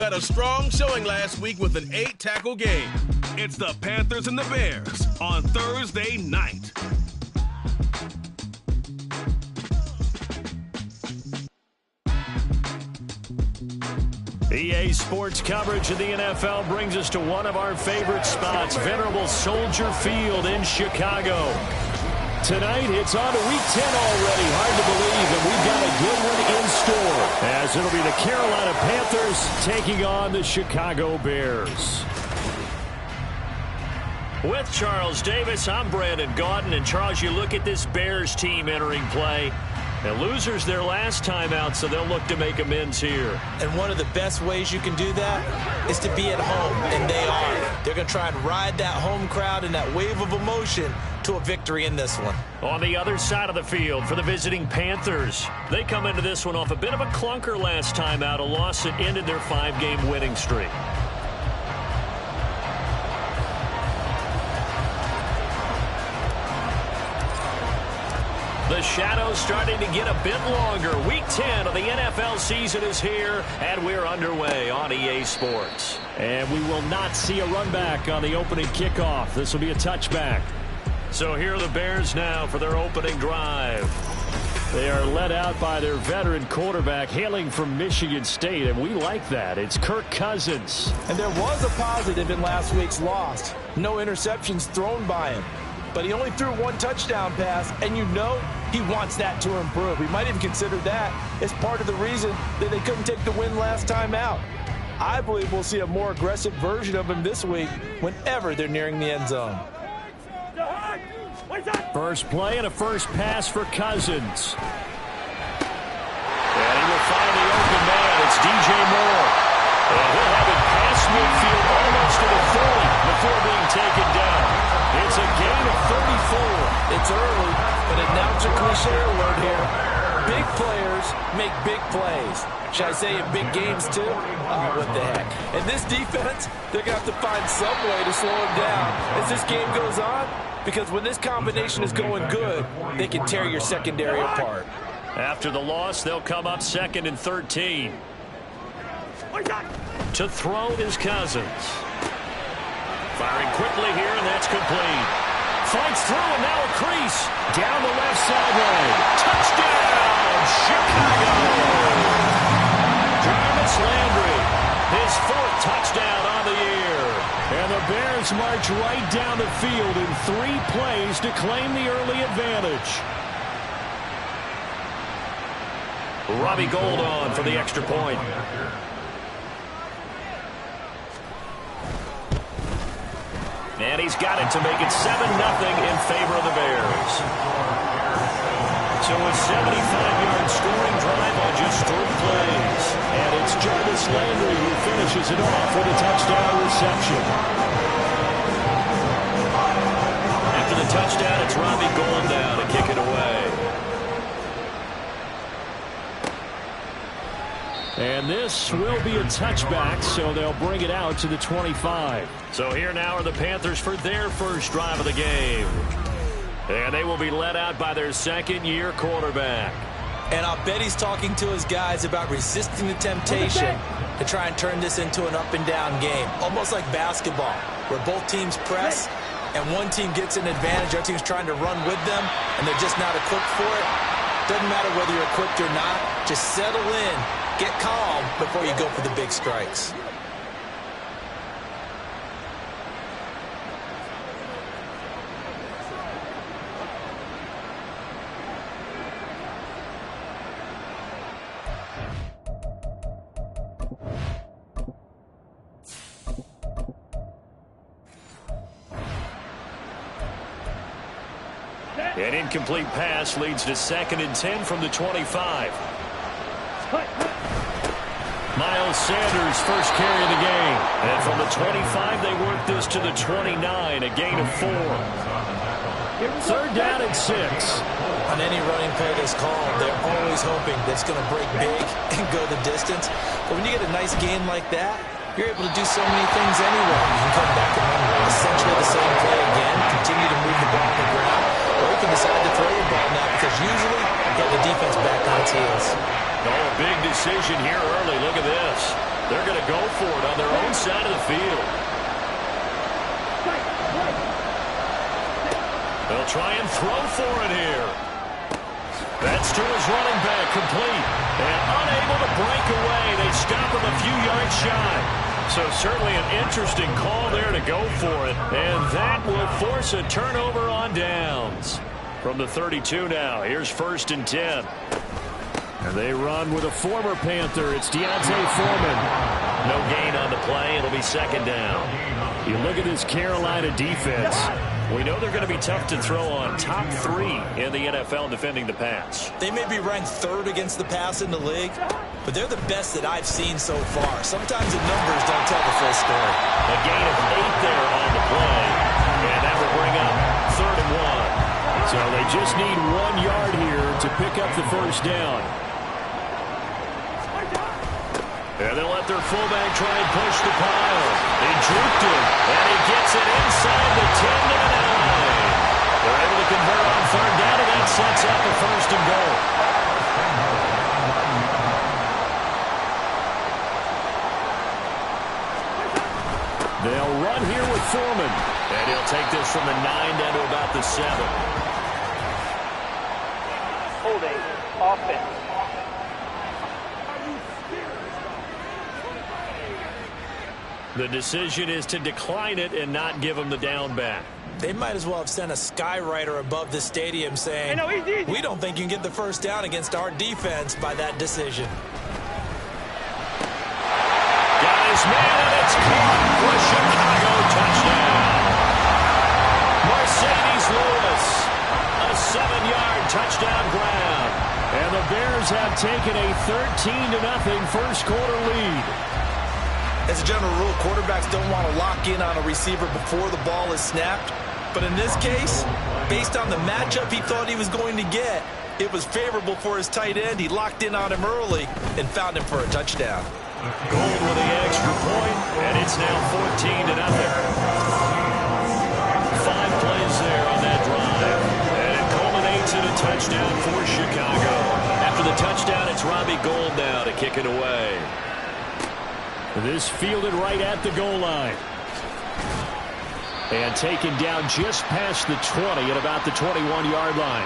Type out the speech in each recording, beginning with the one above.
Had a strong showing last week with an 8-tackle game. It's the Panthers and the Bears on Thursday night. EA Sports coverage of the NFL brings us to one of our favorite spots, venerable Soldier Field in Chicago. Tonight, it's on to Week 10 already. Hard to believe, and we've got a good one in store, as it'll be the Carolina Panthers taking on the Chicago Bears. With Charles Davis, I'm Brandon Gaudin. And Charles, you look at this Bears team entering play. And losers their last time out, so they'll look to make amends here. And one of the best ways you can do that is to be at home, and they are. They're going to try and ride that home crowd and that wave of emotion to a victory in this one. On the other side of the field for the visiting Panthers, they come into this one off a bit of a clunker last time out, a loss that ended their 5-game winning streak. The shadows starting to get a bit longer. Week 10 of the NFL season is here, and we're underway on EA Sports. And we will not see a run back on the opening kickoff. This will be a touchback. So here are the Bears now for their opening drive. They are led out by their veteran quarterback hailing from Michigan State, and we like that. It's Kirk Cousins. And there was a positive in last week's loss. No interceptions thrown by him. But he only threw one touchdown pass, and you know he wants that to improve. We might even consider that as part of the reason that they couldn't take the win last time out. I believe we'll see a more aggressive version of him this week whenever they're nearing the end zone. First play and a first pass for Cousins. And he will find the open man. It's DJ Moore. And he'll have it past midfield almost to the 40 before being taken down. It's a gain of 34. It's early, but announcer cliche alert here. Big players make big plays. Should I say in big games too? Oh, what the heck. And this defense, they're going to have to find some way to slow him down as this game goes on, because when this combination is going good, they can tear your secondary apart. After the loss, they'll come up 2nd and 13. To throw is Cousins. Firing quickly here, and that's complete. Fights through, and now a crease. Down the left sideline. Touchdown, Chicago! Jarvis Landry, his 4th touchdown on the year. And the Bears march right down the field in 3 plays to claim the early advantage. Robbie Gould on for the extra point. And he's got it to make it 7-0 in favor of the Bears. So a 75-yard scoring drive on just 3 plays. And it's Jarvis Landry who finishes it off with a touchdown reception. After the touchdown, it's Robbie Gould down to kick it away. And this will be a touchback, so they'll bring it out to the 25. So here now are the Panthers for their first drive of the game. And they will be led out by their 2nd-year quarterback. And I'll bet he's talking to his guys about resisting the temptation to try and turn this into an up-and-down game. Almost like basketball, where both teams press, and one team gets an advantage, other team's trying to run with them, and they're just not equipped for it. Doesn't matter whether you're equipped or not. Just settle in. Get calm before you go for the big strikes. An incomplete pass leads to 2nd and 10 from the 25. Miles Sanders first carry of the game. And from the 25, they work this to the 29, a gain of 4. 3rd down and 6. On any running play that's called, they're always hoping that it's going to break big and go the distance. But when you get a nice gain like that, you're able to do so many things anyway. You can come back and run essentially the same play again, continue to move the ball on the ground, or you can decide to throw the ball now because usually you get the defense back on its heels. Oh, a big decision here early. Look at this. They're going to go for it on their own side of the field. They'll try and throw for it here. That's to his running back, complete. And unable to break away. They stop him a few yards shy. So certainly an interesting call there to go for it. And that will force a turnover on downs. From the 32 now, here's 1st and 10. And they run with a former Panther. It's D'Onta Foreman. No gain on the play. It'll be 2nd down. You look at this Carolina defense. We know they're going to be tough to throw on. Top 3 in the NFL defending the pass. They may be ranked 3rd against the pass in the league, but they're the best that I've seen so far. Sometimes the numbers don't tell the full story. A gain of 8 there on the play. And that will bring up 3rd and 1. So they just need 1 yard here to pick up the 1st down. And they'll let their fullback try and push the pile. He drooped it, and he gets it inside the 10 to the 9. They're able to convert on 3rd down, and that sets up a 1st and goal. They'll run here with Foreman. And he'll take this from the 9 down to about the 7. Holding offense. The decision is to decline it and not give him the down back. They might as well have sent a skywriter above the stadium saying, we don't think you can get the 1st down against our defense by that decision. Got his man, and it's caught for a Chicago touchdown. Mercedes Lewis, a 7-yard touchdown grab. And the Bears have taken a 13-0 first quarter lead. As a general rule, quarterbacks don't want to lock in on a receiver before the ball is snapped. But in this case, based on the matchup he thought he was going to get, it was favorable for his tight end. He locked in on him early and found him for a touchdown. Gold with the extra point, and it's now 14-0. 5 plays there on that drive. And it culminates in a touchdown for Chicago. After the touchdown, it's Robbie Gould now to kick it away. This fielded right at the goal line. And taken down just past the 20 at about the 21-yard line.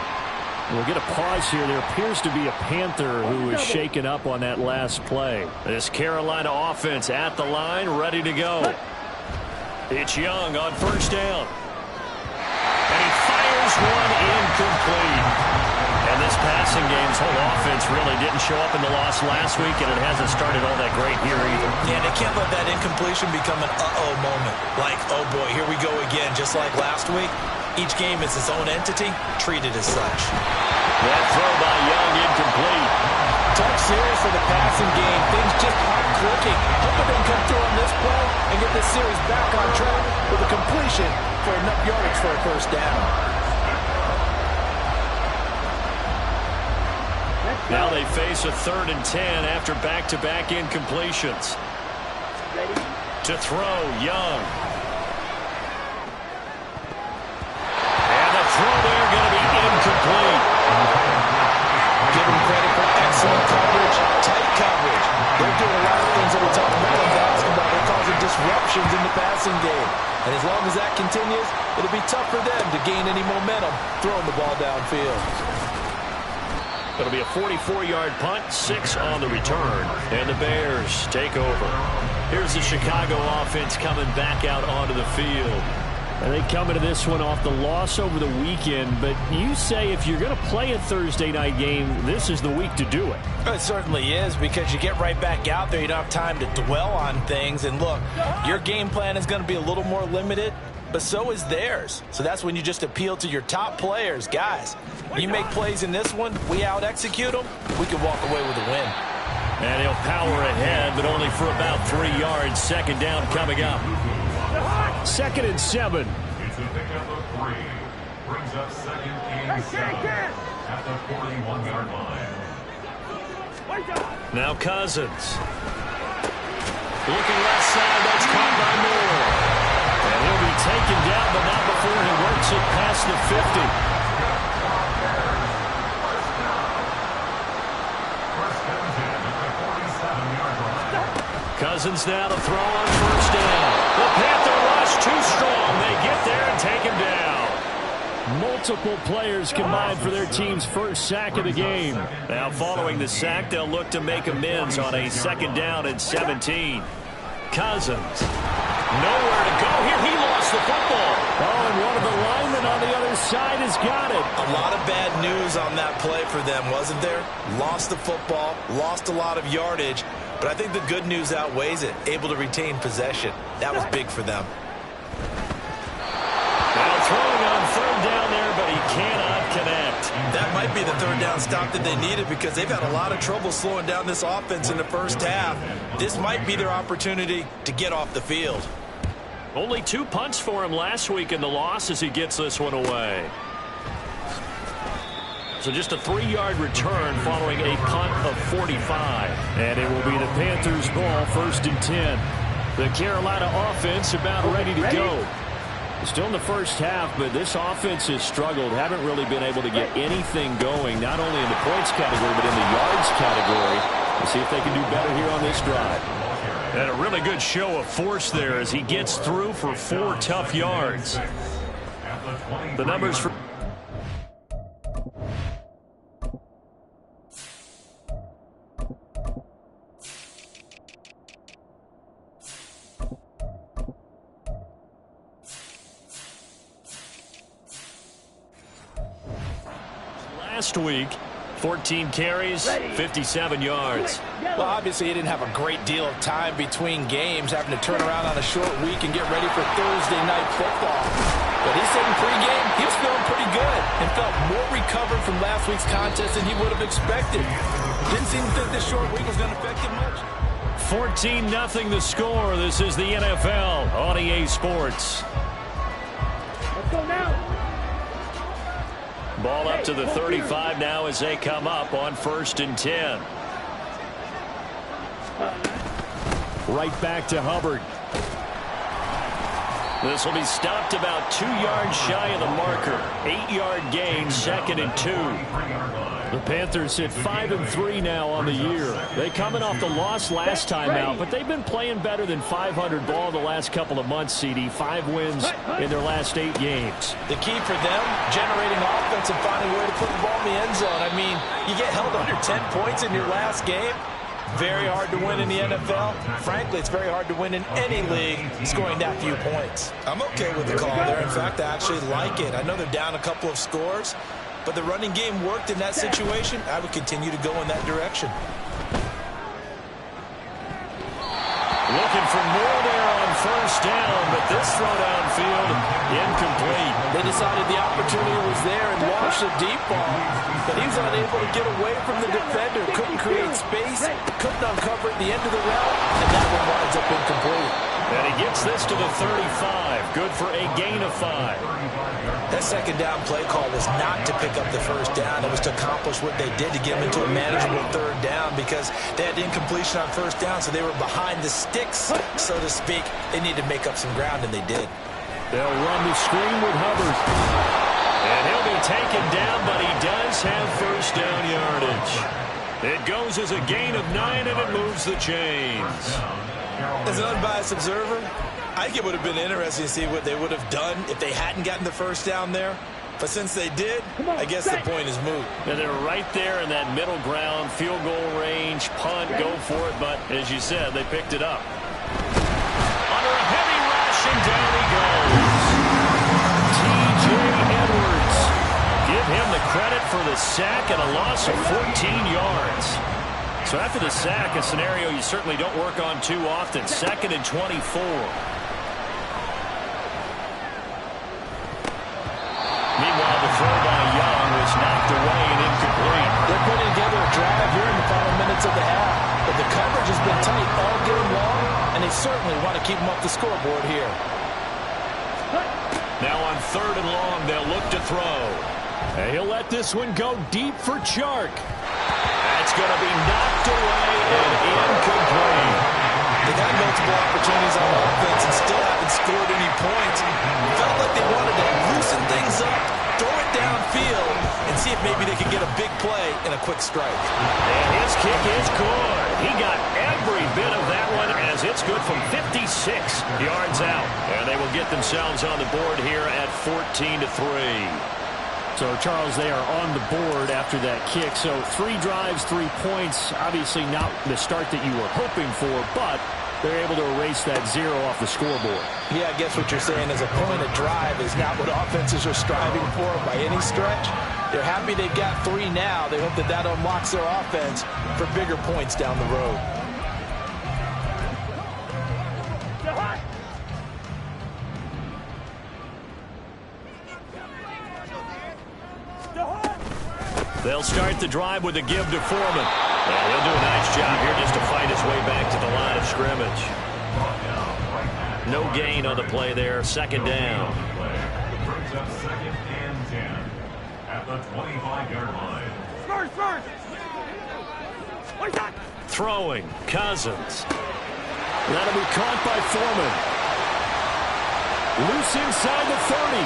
We'll get a pause here. There appears to be a Panther who is shaken up on that last play. This Carolina offense at the line, ready to go. It's Young on 1st down. And he fires one incomplete. And this passing game's whole offense really didn't show up in the loss last week, and it hasn't started all that great here either. Yeah, they can't let that incompletion become an uh-oh moment. Like, oh boy, here we go again, just like last week. Each game is its own entity, treated as such. That throw by Young incomplete. Tough series for the passing game. Things just aren't clicking. Hoping they can come through on this play and get this series back on track with a completion for enough yardage for a 1st down. Now they face a 3rd and 10 after back-to-back incompletions. To throw, Young. And the throw there going to be incomplete. Give them credit for excellent coverage, tight coverage. They're doing a lot of things that we talk about in basketball. They're causing disruptions in the passing game. And as long as that continues, it'll be tough for them to gain any momentum throwing the ball downfield. It'll be a 44-yard punt, 6 on the return, and the Bears take over. Here's the Chicago offense coming back out onto the field. And they come into this one off the loss over the weekend, but you say if you're going to play a Thursday night game, this is the week to do it. It certainly is, because you get right back out there. You don't have time to dwell on things. And look, your game plan is going to be a little more limited, but so is theirs. So that's when you just appeal to your top players. Guys, you make plays in this one, we out-execute them, we can walk away with a win. And he'll power ahead, but only for about 3 yards. 2nd down coming up. 2nd and 7. It's a pickup of 3. Brings up 2nd and 7 at the 41-yard line. Now Cousins. Looking left side, that's caught by Moore. And he'll be taken down, but not before he works it past the 50. Cousins now to throw on first down. The Panther rush too strong. They get there and take him down. Multiple players combined for their team's first sack of the game. Now following the sack, they'll look to make amends on a 2nd down and 17. Cousins. Nowhere to go here. He lost the football. Oh, and one of the linemen on the other side has got it. A lot of bad news on that play for them, wasn't there? Lost the football, lost a lot of yardage, but I think the good news outweighs it. Able to retain possession. That was big for them. Now throwing on 3rd down there, but he cannot connect. That might be the 3rd down stop that they needed because they've had a lot of trouble slowing down this offense in the first half. This might be their opportunity to get off the field. Only 2 punts for him last week in the loss as he gets this one away. So just a 3-yard return following a punt of 45. And it will be the Panthers' ball, 1st and 10. The Carolina offense about ready to go. Still in the first half, but this offense has struggled. Haven't really been able to get anything going, not only in the points category, but in the yards category. We'll see if they can do better here on this drive. And a really good show of force there as he gets through for 4 tough yards. The numbers for... Last week, 14 carries, 57 yards. Well, obviously, he didn't have a great deal of time between games, having to turn around on a short week and get ready for Thursday night football. But he said in pregame, he was feeling pretty good and felt more recovered from last week's contest than he would have expected. Didn't seem to think this short week was going to affect him much. 14-0 the score. This is the NFL on EA Sports. Let's go now. Ball up to the 35 now as they come up on 1st and 10. Right back to Hubbard. This will be stopped about 2 yards shy of the marker. 8-yard gain, 2nd and 2. The Panthers hit 5-3 now on the year. They coming off the loss last time out, but they've been playing better than 500 ball the last couple of months, CD. 5 wins in their last 8 games. The key for them, generating offense and finding a way to put the ball in the end zone. I mean, you get held under 10 points in your last game. Very hard to win in the NFL. Frankly, it's very hard to win in any league scoring that few points. I'm okay with the call there. In fact, I actually like it. I know they're down a couple of scores, but the running game worked in that situation. I would continue to go in that direction. Looking for more there on 1st down, but this throw downfield incomplete. They decided the opportunity was there and launched a deep ball, but he was unable to get away from the defender. Couldn't create space, couldn't uncover at the end of the route, and that one winds up incomplete. And he gets this to the 35. Good for a gain of 5. That 2nd down play call was not to pick up the 1st down. It was to accomplish what they did to get them into a manageable 3rd down because they had incompletion on 1st down, so they were behind the sticks, so to speak. They needed to make up some ground, and they did. They'll run the screen with Hubbard. And he'll be taken down, but he does have 1st down yardage. It goes as a gain of 9, and it moves the chains. As an unbiased observer, I think it would have been interesting to see what they would have done if they hadn't gotten the 1st down there. But since they did, I guess the point is moot. And they're right there in that middle ground, field goal range, punt, go for it. But as you said, they picked it up. Under a heavy rush, and down he goes. T.J. Edwards. Give him the credit for the sack and a loss of 14 yards. So after the sack, a scenario you certainly don't work on too often. 2nd and 24. Meanwhile, the throw by Young was knocked away and incomplete. They're putting together a drive here in the final minutes of the half. But the coverage has been tight all game long, and they certainly want to keep them off the scoreboard here. Now on 3rd and long, they'll look to throw. And he'll let this one go deep for Chark. That's going to be knocked away and incomplete. They've had multiple opportunities on offense and still haven't scored any points. Felt like they wanted to loosen things up, throw it downfield, and see if maybe they could get a big play and a quick strike. And his kick is good. He got every bit of that one, and as it's good from 56 yards out. And they will get themselves on the board here at 14-3. So, Charles, they are on the board after that kick. So 3 drives, 3 points. Obviously not the start that you were hoping for, but they're able to erase that 0 off the scoreboard. Yeah, I guess what you're saying is a point of drive is not what offenses are striving for by any stretch. They're happy they got 3 now. They hope that that unlocks their offense for bigger points down the road. They'll start the drive with a give to Foreman. And he'll do a nice job here just to fight his way back to the line of scrimmage. No gain on the play there. Second down. Brings up 2nd and 10 at the 25-yard line. Throwing. Cousins. That'll be caught by Foreman. Loose inside the 30.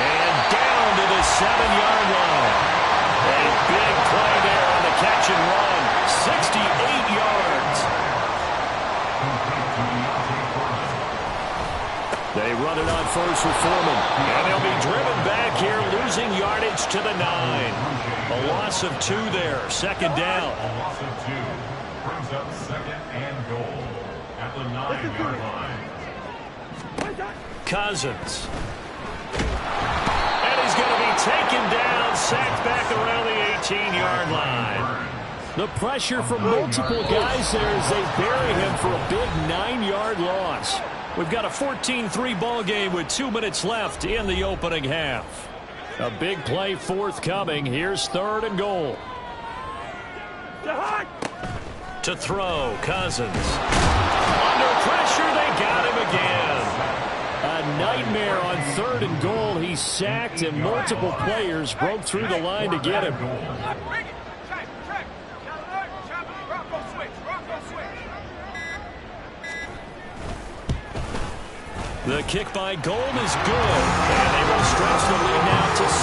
And down to the 7-yard line. A big play there on the catch and run. 68 yards. They run it on first with Foreman. And they'll be driven back here, losing yardage to the 9. A loss of 2 there. Second down. A loss of 2 brings up 2nd and goal at the 9-yard line. Cousins. And he's going to be taken down, sacked back around the 18-yard line. The pressure from multiple guys there as they bury him for a big 9-yard loss. We've got a 14-3 ball game with 2 minutes left in the opening half. A big play forthcoming. Here's 3rd and goal. To throw, Cousins. Under pressure, they got him again. A nightmare on 3rd and goal. He's sacked, and multiple players broke through the line to get him. The kick by Gold is good, and they will stretch the lead now to 17-3.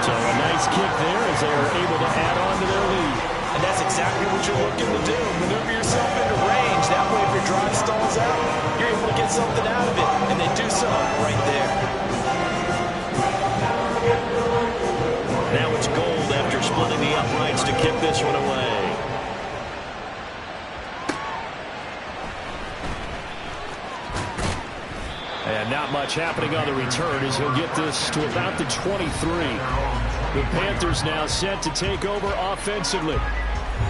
So a nice kick there as they are able to add on to their lead. And that's exactly what you're looking to do. Maneuver yourself into range. That way, if your drive stalls out, you're able to get something out of it. And they do so right there. Now it's Gold after splitting the uprights to kick this one away. And not much happening on the return as he'll get this to about the 23. The Panthers now set to take over offensively.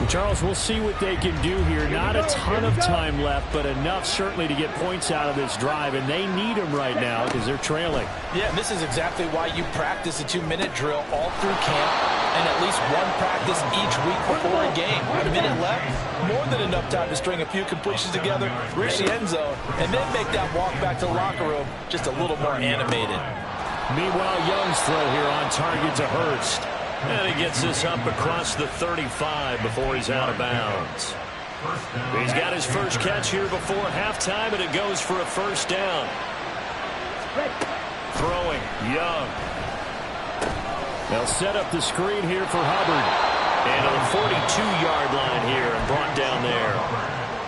Charles, we'll see what they can do here. Not a ton of time left, but enough certainly to get points out of this drive, and they need them right now because they're trailing. Yeah, and this is exactly why you practice a 2-minute drill all through camp and at least one practice each week before a game. A minute left, more than enough time to string a few completions together, reach the end zone, and then make that walk back to the locker room just a little more animated. Meanwhile, Young's throw here on target to Hurst. And he gets this up across the 35 before he's out of bounds. He's got his first catch here before halftime, and it goes for a first down. Throwing, Young. They'll set up the screen here for Hubbard. And on the 42-yard line here and brought down there.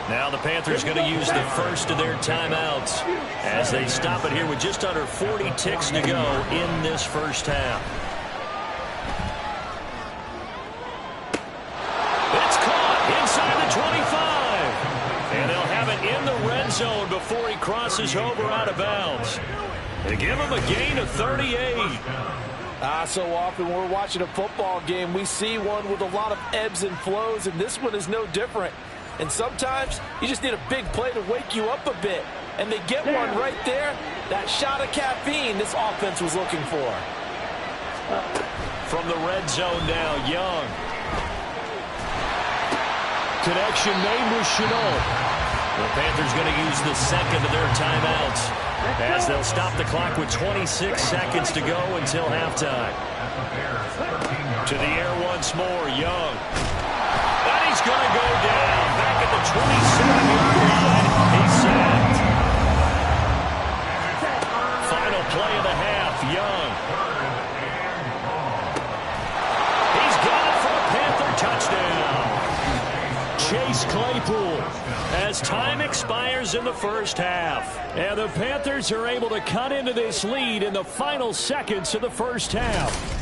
Now the Panthers going to use the first of their timeouts as they stop it here with just under 40 ticks to go in this first half. It's caught inside the 25. And they'll have it in the red zone before he crosses over out of bounds. They give him a gain of 38. So often when we're watching a football game, we see one with a lot of ebbs and flows, and this one is no different. And sometimes you just need a big play to wake you up a bit. And they get one right there. That shot of caffeine this offense was looking for. From the red zone now, Young. Connection made with Chenault. The Panthers going to use the second of their timeouts as they'll stop the clock with 26 seconds to go until halftime. To the air once more, Young. And he's going to go down back at the 27-yard line. He's sacked. Final play of the half, Young. He's got it for a Panther touchdown. Chase Claypool as time expires in the first half. And the Panthers are able to cut into this lead in the final seconds of the first half.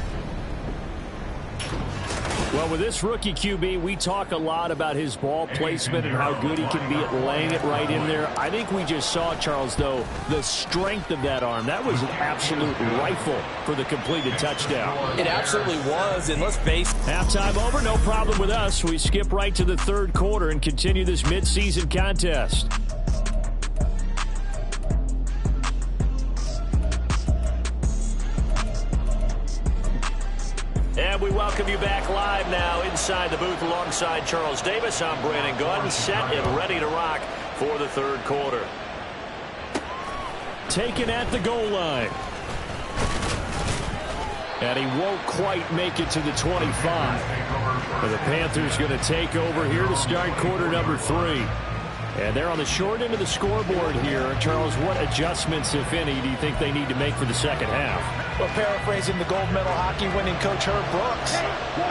Well, with this rookie QB, we talk a lot about his ball placement and how good he can be at laying it right in there. I think we just saw, Charles, though, the strength of that arm. That was an absolute rifle for the completed touchdown. It absolutely was, and let's face it. Halftime over, no problem with us. We skip right to the third quarter and continue this midseason contest. And we welcome you back live now inside the booth alongside Charles Davis. I'm Brandon Gordon, set and ready to rock for the third quarter. Taken at the goal line. And he won't quite make it to the 25. But the Panthers going to take over here to start quarter number 3. And they're on the short end of the scoreboard here. Charles, what adjustments, if any, do you think they need to make for the second half? Well, paraphrasing the gold medal hockey winning coach Herb Brooks,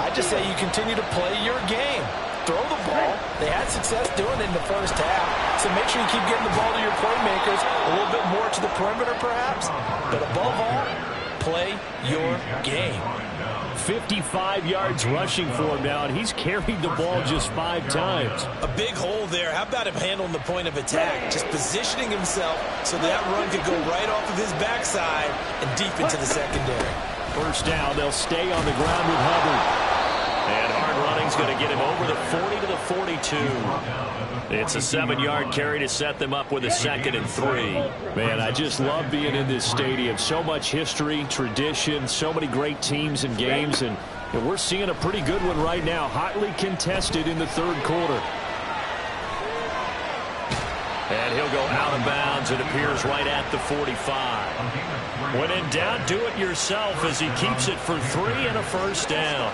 I just say you continue to play your game. Throw the ball. They had success doing it in the first half, so make sure you keep getting the ball to your playmakers, a little bit more to the perimeter perhaps, but above all, play your game. 55 yards rushing for him now, and he's carried the ball just 5 times. A big hole there. How about him handling the point of attack? Just positioning himself so that run could go right off of his backside and deep into the secondary. First down, they'll stay on the ground with Hubbard. And hard running's going to get him over the 40 to the 42. It's a 7-yard carry to set them up with a 2nd and 3. Man, I just love being in this stadium. So much history, tradition, so many great teams and games, and we're seeing a pretty good one right now, hotly contested in the third quarter. And he'll go out of bounds. It appears right at the 45. When in doubt, do it yourself as he keeps it for 3 and a first down.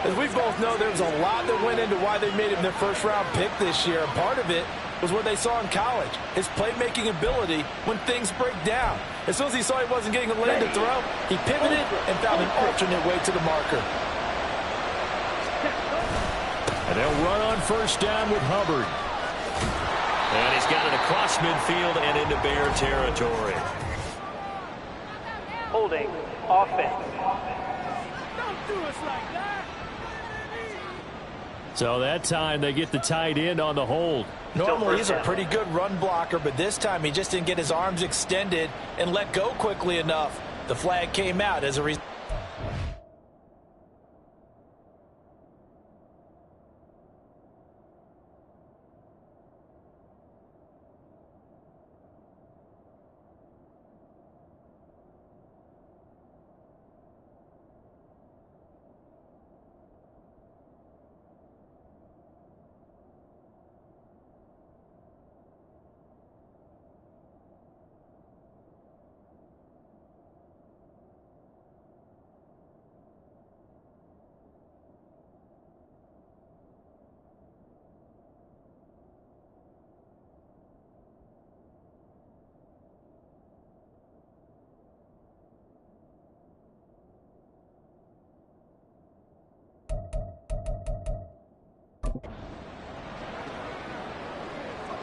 As we both know, there was a lot that went into why they made him their first-round pick this year. Part of it was what they saw in college, his playmaking ability when things break down. As soon as he saw he wasn't getting a lane to throw, he pivoted and found an alternate way to the marker. And they'll run on first down with Hubbard. And he's got it across midfield and into Bear territory. Holding offense. Don't do us like that. So that time they get the tight end on the hold. Normally he's a pretty good run blocker, but this time he just didn't get his arms extended and let go quickly enough. The flag came out as a result.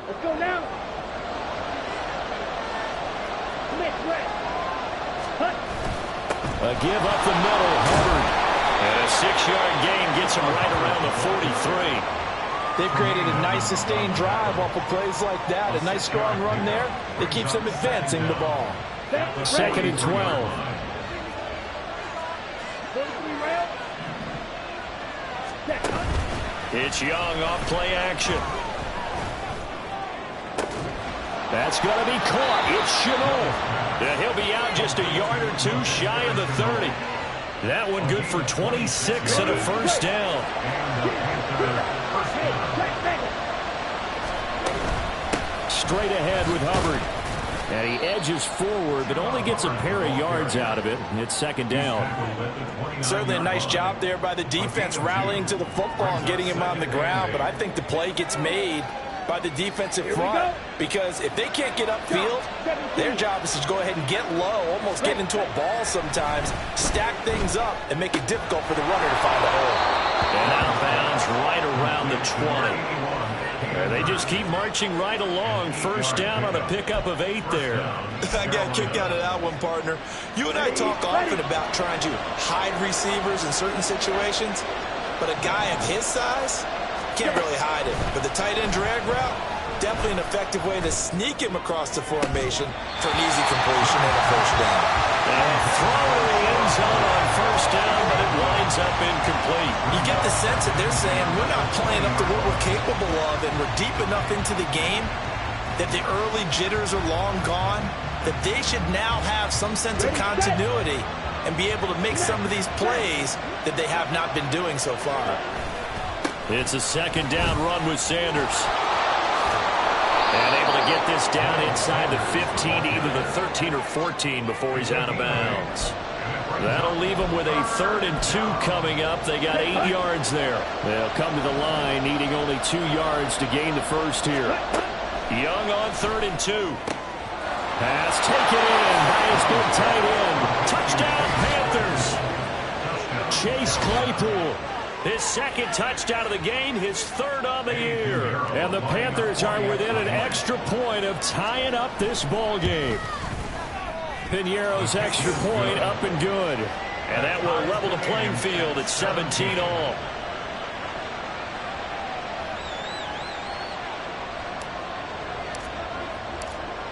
Let's go now. A give up the middle, Hubbard. And a 6-yard gain gets him right around the 43. They've created a nice sustained drive off of plays like that. A nice strong run there that keeps them advancing the ball. 2nd and 12. It's Young off play action. That's going to be caught. It's Chenot. And he'll be out just a yard or 2 shy of the 30. That one good for 26 and a first down. Straight ahead with Hubbard. And he edges forward, but only gets a pair of yards out of it. It's 2nd down. Certainly a nice job there by the defense rallying to the football and getting him on the ground. But I think the play gets made by the defensive front, because if they can't get upfield, their job is to go ahead and get low, almost get into a ball sometimes, stack things up, and make it difficult for the runner to find a hole. And out of bounds right around the 20. And they just keep marching right along. First down on a pickup of 8 there. I got a kick out of that one, partner. You and I talk often about trying to hide receivers in certain situations, but a guy of his size can't really hide it. But the tight end drag route, definitely an effective way to sneak him across the formation for an easy completion and a first down. And throwing the end zone on first down, but it winds up incomplete. You get the sense that they're saying we're not playing up to what we're capable of, and we're deep enough into the game that the early jitters are long gone, that they should now have some sense of continuity and be able to make some of these plays that they have not been doing so far. It's a second down run with Sanders. And able to get this down inside the 15, either the 13 or 14 before he's out of bounds. That'll leave them with a 3rd and 2 coming up. They got 8 yards there. They'll come to the line needing only 2 yards to gain the first here. Young on 3rd and 2. Pass taken in by his big tight end. Touchdown Panthers. Chase Claypool. His 2nd touchdown of the game, his 3rd on the year. And the Panthers are within an extra point of tying up this ball game. Piñeiro's extra point up and good. And that will level the playing field at 17 all.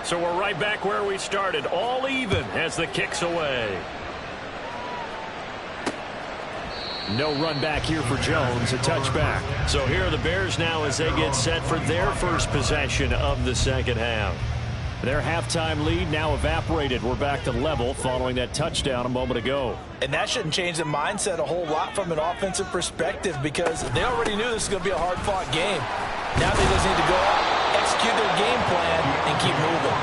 So we're right back where we started, all even as the kick's away. No run back here for Jones, a touchback. So here are the Bears now as they get set for their first possession of the second half. Their halftime lead now evaporated. We're back to level following that touchdown a moment ago. And that shouldn't change the mindset a whole lot from an offensive perspective, because they already knew this was going to be a hard-fought game. Now they just need to go out, execute their game plan, and keep moving.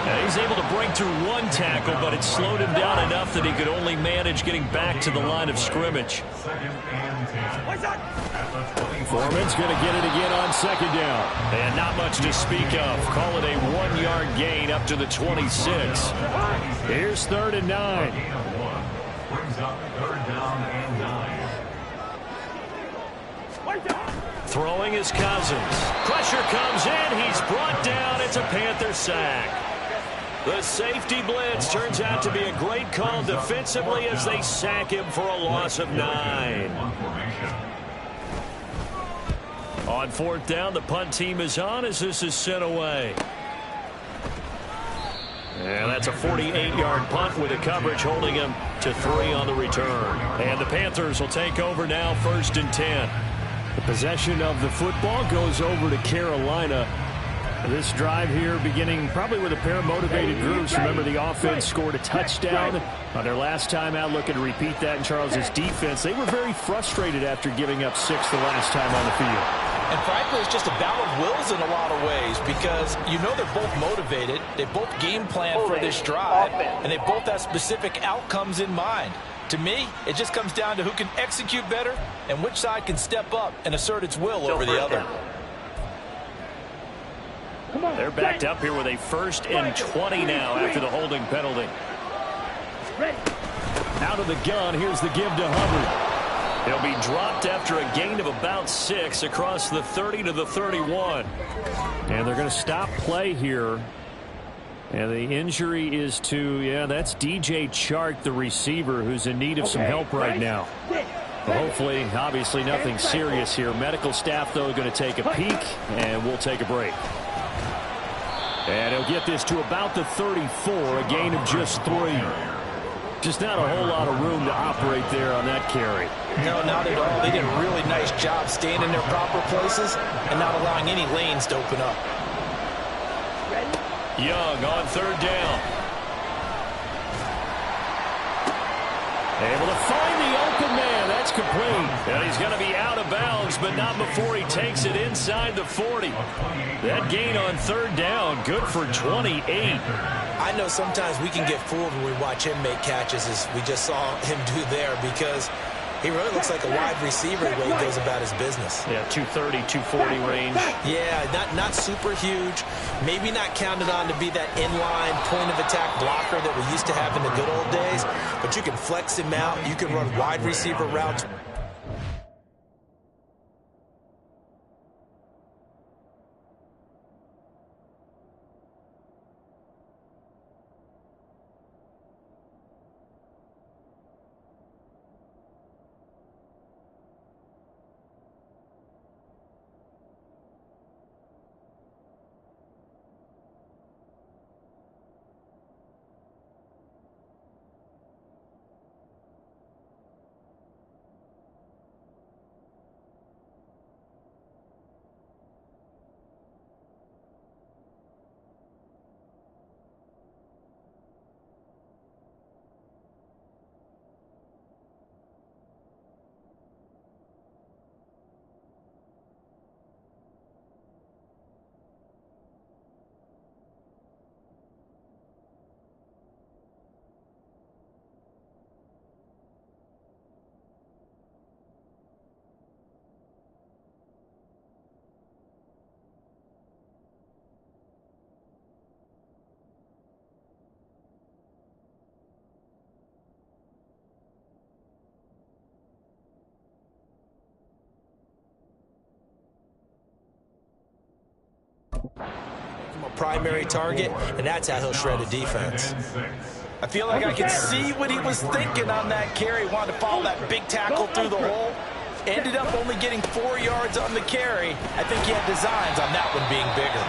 Now he's able to break through 1 tackle, but it slowed him down enough that he could only manage getting back to the line of scrimmage. Foreman's going to get it again on 2nd down. And not much to speak of. Call it a 1-yard gain up to the 26. Here's 3rd and 9. Brings up 3rd down and 9. Throwing is Cousins. Pressure comes in. He's brought down. It's a Panther sack. The safety blitz turns out to be a great call defensively as they sack him for a loss of 9. On 4th down, the punt team is on as this is sent away. And that's a 48-yard punt with the coverage holding him to 3 on the return. And the Panthers will take over now, 1st and 10. The possession of the football goes over to Carolina. This drive here beginning probably with a pair of motivated groups. Remember, the offense scored a touchdown on their last time out. Looking to repeat that in Charles's defense. They were very frustrated after giving up 6 the last time on the field. And frankly, it's just a battle of wills in a lot of ways, because you know they're both motivated. They both game plan for this drive, and they both have specific outcomes in mind. To me, it just comes down to who can execute better and which side can step up and assert its will over the other. They're backed up here with a 1st and 20 now after the holding penalty. Out of the gun, here's the give to Hubbard. He'll be dropped after a gain of about 6 across the 30 to the 31. And they're going to stop play here. And the injury is to, that's DJ Chark, the receiver, who's in need of some help right now. But hopefully, obviously, nothing serious here. Medical staff, though, going to take a peek, and we'll take a break. And he'll get this to about the 34, a gain of just 3. Just not a whole lot of room to operate there on that carry. No, not at all. They did a really nice job staying in their proper places and not allowing any lanes to open up. Young on 3rd down. Able to find the open man. That's complete. And he's going to be out of bounds, but not before he takes it inside the 40. That gain on 3rd down, good for 28. I know sometimes we can get fooled when we watch him make catches, as we just saw him do there, because he really looks like a wide receiver the way he goes about his business. Yeah, 230, 240 range. Yeah, not super huge. Maybe not counted on to be that inline point-of-attack blocker that we used to have in the good old days. But you can flex him out. You can run wide receiver routes. him a primary target, and that's how he'll shred a defense. I feel like I can see what he was thinking on that carry. Wanted to follow that big tackle through the hole. Ended up only getting 4 yards on the carry. I think he had designs on that one being bigger.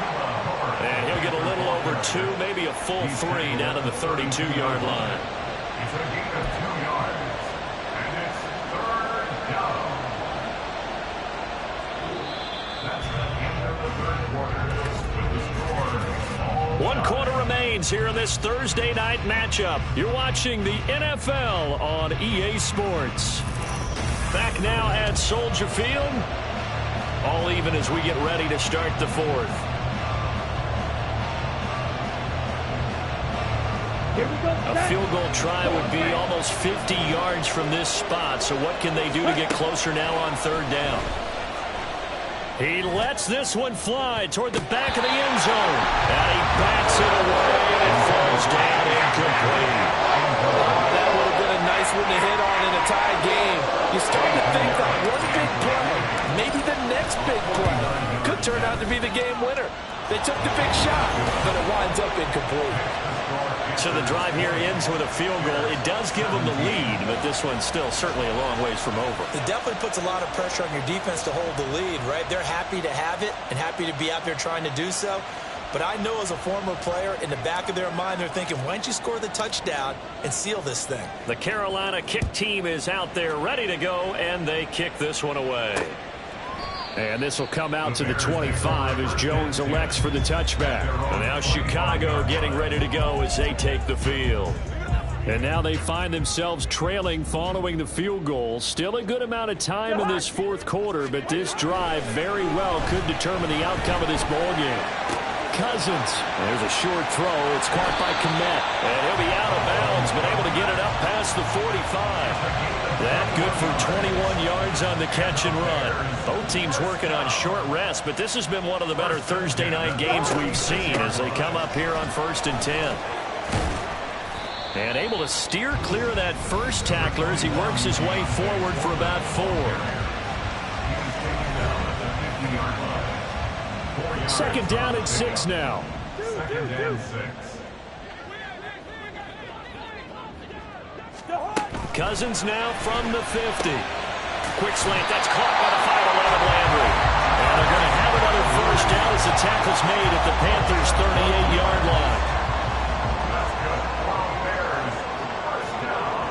And he'll get a little over 2, maybe a full 3 down to the 32-yard line. It's a gain of 2 yards. And it's 3rd down. That's the end of the 3rd quarter. With the score, 1 quarter remains here in this Thursday night matchup. You're watching the NFL on EA Sports. Back now at Soldier Field. All even as we get ready to start the 4th. A field goal try would be almost 50 yards from this spot. So what can they do to get closer now on 3rd down? He lets this one fly toward the back of the end zone. And he bats it away and it falls down incomplete. That would have been a nice one to hit on in a tie game. You start to think that one big play, maybe the next big play, could turn out to be the game winner. They took the big shot, but it winds up incomplete. So the drive here ends with a field goal. It does give them the lead, but this one's still certainly a long ways from over. It definitely puts a lot of pressure on your defense to hold the lead, right? They're happy to have it and happy to be out there trying to do so. But I know as a former player, in the back of their mind, they're thinking, why don't you score the touchdown and seal this thing? The Carolina kick team is out there ready to go, and they kick this one away. And this will come out to the 25 as Jones elects for the touchback. And now Chicago getting ready to go as they take the field. And now they find themselves trailing following the field goal. Still a good amount of time in this 4th quarter, but this drive very well could determine the outcome of this ballgame. Cousins. There's a short throw. It's caught by Kmet. And he'll be out of bounds, but able to get it up past the 45. That good for 21 yards on the catch and run. Both teams working on short rest, but this has been one of the better Thursday night games we've seen as they come up here on 1st and 10. And able to steer clear of that first tackler as he works his way forward for about 4. 2nd down and 6 now. 2nd and 6. Cousins now from the 50. Quick slant. That's caught by the 5'11" Landry. And they're going to have another 1st down as the tackle's made at the Panthers' 38-yard line. That's good. Bears. 1st down.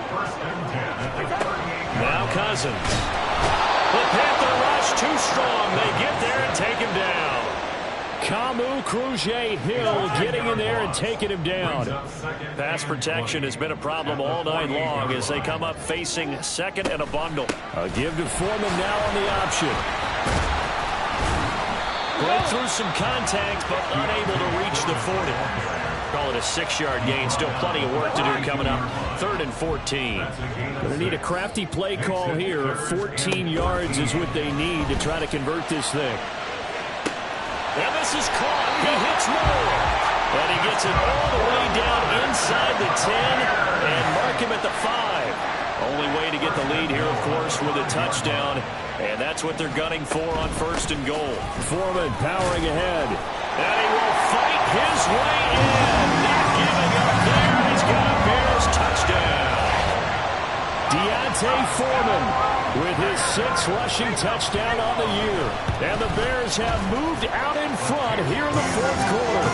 1st and 10 at the 38. Now Cousins. The Panther rush too strong. They get there and take him down. Kamu Krujay-Hill getting in there and taking him down. Pass protection has been a problem all night long as they come up facing 2nd and a bundle. A give to Foreman now on the option. Broke through some contact, but unable to reach the 40. Call it a 6-yard gain. Still plenty of work to do coming up. 3rd and 14. Going to need a crafty play call here. 14 yards is what they need to try to convert this thing. And this is caught. He hits more. And he gets it all the way down inside the 10 and mark him at the 5. Only way to get the lead here, of course, with a touchdown. And that's what they're gunning for on 1st and goal. Foreman powering ahead. And he will fight his way in. Not giving up there. He's got a Bears touchdown. Deontay Foreman with his 6th rushing touchdown on the year. And the Bears have moved out in front here in the 4th quarter.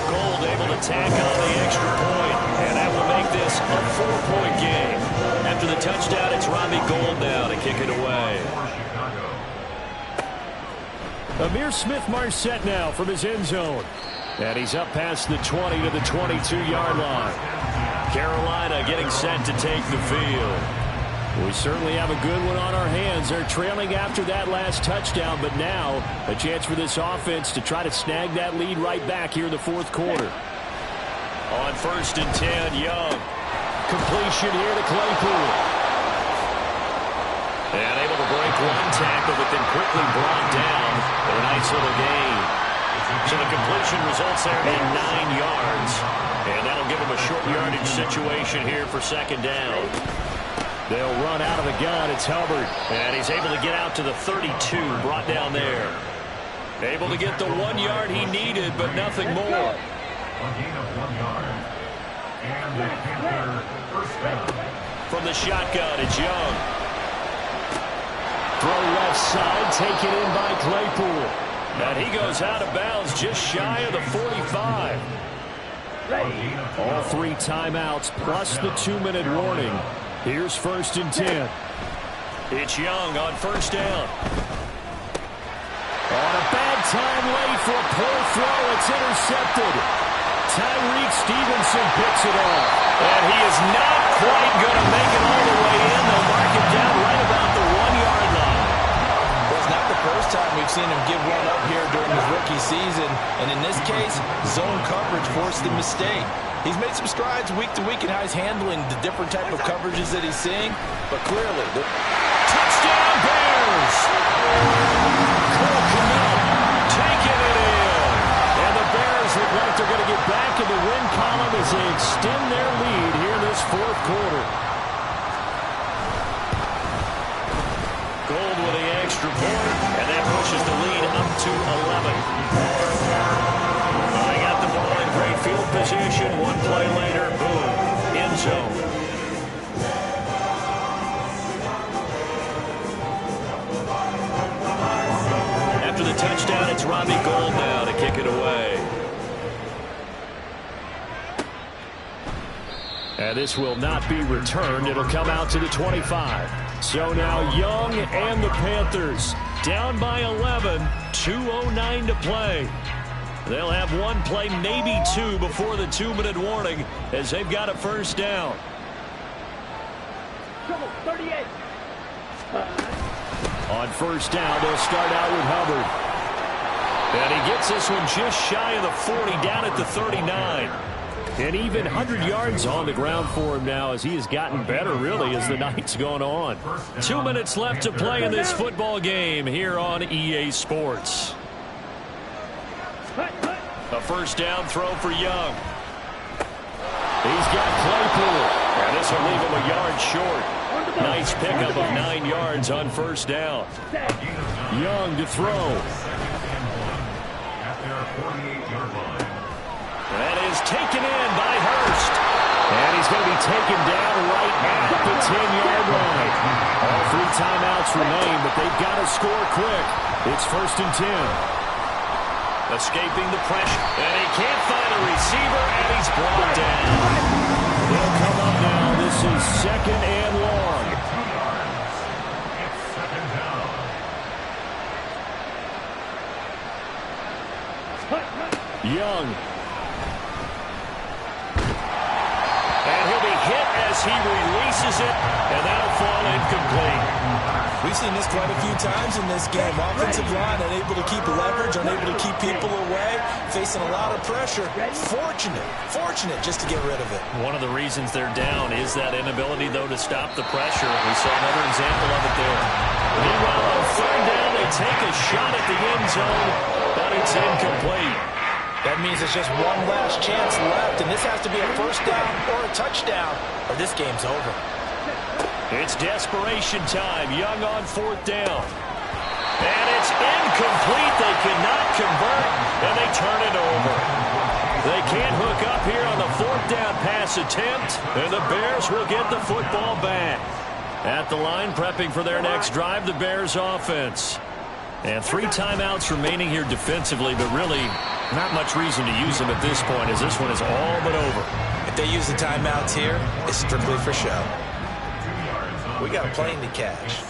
Gold able to tack on the extra point, and that will make this a 4-point game. After the touchdown, it's Robbie Gould now to kick it away. Amir Smith-Marset now from his end zone. And he's up past the 20 to the 22-yard line. Carolina getting set to take the field. We certainly have a good one on our hands. They're trailing after that last touchdown, but now a chance for this offense to try to snag that lead right back here in the 4th quarter. On 1st and 10, Young. Completion here to Claypool. And able to break one tackle, but then quickly brought down. A nice little gain. So the completion results there in 9 yards. And that'll give them a short yardage situation here for 2nd down. They'll run out of the gun. It's Hubbard. And he's able to get out to the 32, brought down there. Able to get the 1 yard he needed, but nothing more. A gain of 1 yard. And the Panther first down. From the shotgun, it's Young. Throw left side, taken in by Claypool. And he goes out of bounds just shy of the 45. All 3 timeouts plus the 2-minute warning. Here's 1st and 10. It's Young on first down. On a bad time late for a poor throw. It's intercepted. Tyreek Stevenson picks it off. And he is not quite going to make it all the way in. They'll mark it down right about the 1-yard line. Well, it's not the first time we've seen him give one up here during his rookie season. And in this case, zone coverage forced the mistake. He's made some strides week to week in how he's handling the different type of coverages that he's seeing. But clearly, touchdown Bears! Cole Kmet taking it in. And the Bears look like they're going to get back in the win column as they extend their lead here in this 4th quarter. Gold with the extra point, and that pushes the lead up to 11. They got the ball in great field position. 1 play later, boom, end zone. After the touchdown, it's Robbie Gould now to kick it away. And this will not be returned. It'll come out to the 25. So now Young and the Panthers down by 11. 2:09 to play. They'll have 1 play, maybe 2, before the 2-minute warning as they've got a first down. 38. On first down, they'll start out with Hubbard. And he gets this one just shy of the 40, down at the 39. And even 100 yards on the ground for him now as he has gotten better, really, as the night's gone on. 2 minutes left to play in this football game here on EA Sports. A first down throw for Young. He's got Claypool. And this will leave him a yard short. Nice pickup of 9 yards on first down. Young to throw. At their 48-yard line. That is taken in by Hurst. And he's going to be taken down right at the 10-yard line. All 3 timeouts remain, but they've got to score quick. It's 1st and 10. Escaping the pressure. And he can't find a receiver, and he's brought down. They'll come up now. This is 2nd and long. It's 2nd down. Young. And he'll be hit as he releases it, and that'll fall incomplete. we've seen this quite a few times in this game. Offensive line unable to keep leverage, unable to keep people away, facing a lot of pressure. Fortunate just to get rid of it. One of the reasons they're down is that inability, though, to stop the pressure. We saw another example of it there. Meanwhile, on 3rd down, they take a shot at the end zone, but it's incomplete. That means there's just one last chance left, and this has to be a first down or a touchdown, or this game's over. It's desperation time. Young on 4th down. And it's incomplete. They cannot convert, and they turn it over. They can't hook up here on the 4th down pass attempt, and the Bears will get the football back. At the line, prepping for their next drive, the Bears offense. And 3 timeouts remaining here defensively, but really not much reason to use them at this point, as this one is all but over. If they use the timeouts here, it's strictly for show. We got a plane to catch.